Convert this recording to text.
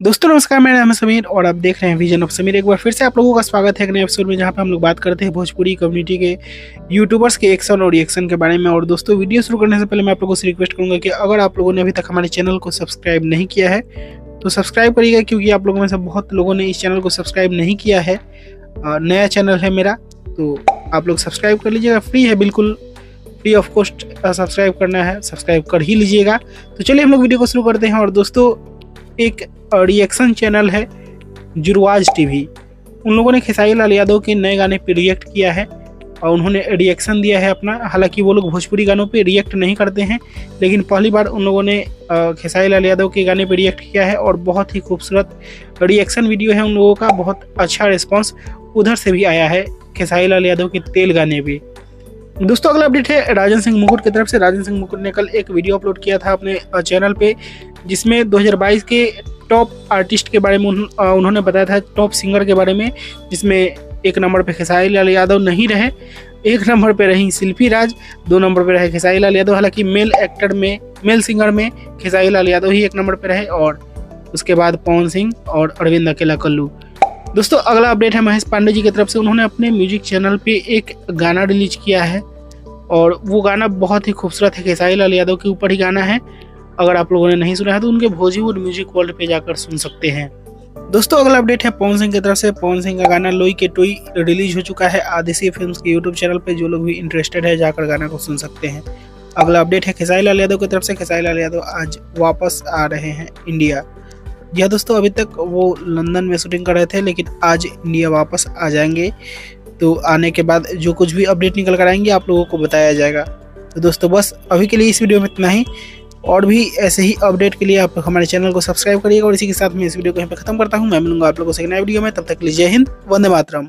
दोस्तों नमस्कार, मेरा नाम है समीर और आप देख रहे हैं विजन ऑफ समीर। एक बार फिर से आप लोगों का स्वागत है एक नए एपिसोड में, जहां पे हम लोग बात करते हैं भोजपुरी कम्युनिटी के यूट्यूबर्स के एक्शन और रिएक्शन के बारे में। और दोस्तों, वीडियो शुरू करने से पहले मैं आप लोगों से रिक्वेस्ट करूंगा कि अगर आप लोगों ने अभी तक हमारे चैनल को सब्सक्राइब नहीं किया है तो सब्सक्राइब करिएगा, क्योंकि आप लोगों में से बहुत लोगों ने इस चैनल को सब्सक्राइब नहीं किया है। नया चैनल है मेरा, तो आप लोग सब्सक्राइब कर लीजिएगा। फ्री है, बिल्कुल फ्री ऑफ कॉस्ट सब्सक्राइब करना है, सब्सक्राइब कर ही लीजिएगा। तो चलिए हम लोग वीडियो को शुरू करते हैं। और दोस्तों, एक रिएक्शन चैनल है जुरवाज टीवी, उन लोगों ने खेसारी लाल यादव के नए गाने पे रिएक्ट किया है और उन्होंने रिएक्शन दिया है अपना। हालांकि वो लोग भोजपुरी गानों पे रिएक्ट नहीं करते हैं, लेकिन पहली बार उन लोगों ने खेसारी लाल यादव के गाने पे रिएक्ट किया है और बहुत ही खूबसूरत रिएक्शन वीडियो है उन लोगों का। बहुत अच्छा रिस्पॉन्स उधर से भी आया है खेसारी लाल यादव के तेल गाने पे। दोस्तों, अगला अपडेट है राजन सिंह मुकुट की तरफ से। राजन सिंह मुकुट ने कल एक वीडियो अपलोड किया था अपने चैनल पे, जिसमें 2022 के टॉप आर्टिस्ट के बारे में उन्होंने बताया था, टॉप सिंगर के बारे में, जिसमें एक नंबर पे खेसारी लाल यादव नहीं रहे, एक नंबर पे रही शिल्पी राज, 2 नंबर पे रहे खेसारी लाल यादव। हालांकि मेल सिंगर में खेसारी लाल यादव ही 1 नंबर पे रहे और उसके बाद पवन सिंह और अरविंद अकेला कल्लू। दोस्तों, अगला अपडेट है महेश पांडे जी की तरफ से। उन्होंने अपने म्यूजिक चैनल पे एक गाना रिलीज किया है और वो गाना बहुत ही खूबसूरत है, खेसारी लाल यादव के ऊपर ही गाना है। अगर आप लोगों ने नहीं सुना है तो उनके भोजपुर म्यूजिक वर्ल्ड पे जाकर सुन सकते हैं। दोस्तों, अगला अपडेट है पवन सिंह की तरफ से। पवन सिंह का गाना लोई के टोई रिलीज हो चुका है आदिशि फिल्म्स के यूट्यूब चैनल पे। जो लोग भी इंटरेस्टेड है जाकर गाना को सुन सकते हैं। अगला अपडेट है खेसारी लाल यादव की तरफ से। खेसारी लाल यादव आज वापस आ रहे हैं इंडिया। यह दोस्तों, अभी तक वो लंदन में शूटिंग कर रहे थे, लेकिन आज इंडिया वापस आ जाएंगे। तो आने के बाद जो कुछ भी अपडेट निकल कर आएंगे आप लोगों को बताया जाएगा। तो दोस्तों, बस अभी के लिए इस वीडियो में इतना ही। और भी ऐसे ही अपडेट के लिए आप हमारे चैनल को सब्सक्राइब करिएगा। और इसी के साथ मैं इस वीडियो को यहीं पे खत्म करता हूँ। मैं मिलूंगा आप लोगों से एक नए वीडियो में। तब तक के लिए जय हिंद, वंदे मातरम।